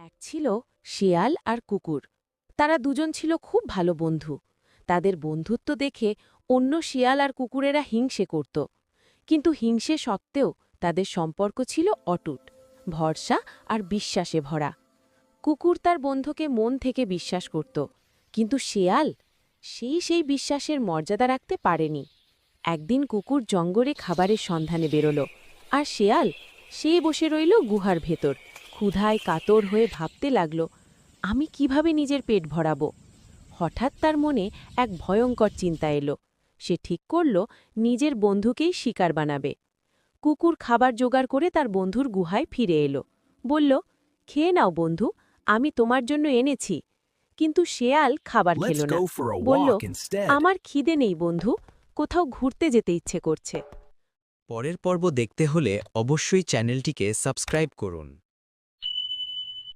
এক ছিল শিয়াল আর কুকুর। তারা দুজন ছিল খুব ভালো বন্ধু। তাদের বন্ধুত্ব দেখে অন্য শিয়াল আর কুকুরেরা হিংসে করত। কিন্তু হিংসে সত্ত্বেও তাদের সম্পর্ক ছিল অটুট, ভরসা আর বিশ্বাসে ভরা। কুকুর তার বন্ধুকে মন থেকে বিশ্বাস করত, কিন্তু শিয়াল সেই বিশ্বাসের মর্যাদা রাখতে পারেনি। একদিন কুকুর জঙ্গলে খাবারের সন্ধানে বেরোল, আর শিয়াল বসে রইল গুহার ভেতর, ক্ষুধায় কাতর হয়ে ভাবতে লাগল, আমি কিভাবে নিজের পেট ভরাবো। হঠাৎ তার মনে এক ভয়ঙ্কর চিন্তা এলো। সে ঠিক করল নিজের বন্ধুকেই শিকার বানাবে। কুকুর খাবার জোগাড় করে তার বন্ধুর গুহায় ফিরে এলো, বলল, খেয়ে নাও বন্ধু, আমি তোমার জন্য এনেছি। কিন্তু শেয়াল খাবার খেল Let's না, go for a বলল, walk instead. আমার খিদে নেই বন্ধু, কোথাও ঘুরতে যেতে ইচ্ছে করছে। পরের পর্ব দেখতে হলে অবশ্যই চ্যানেলটিকে সাবস্ক্রাইব করুন।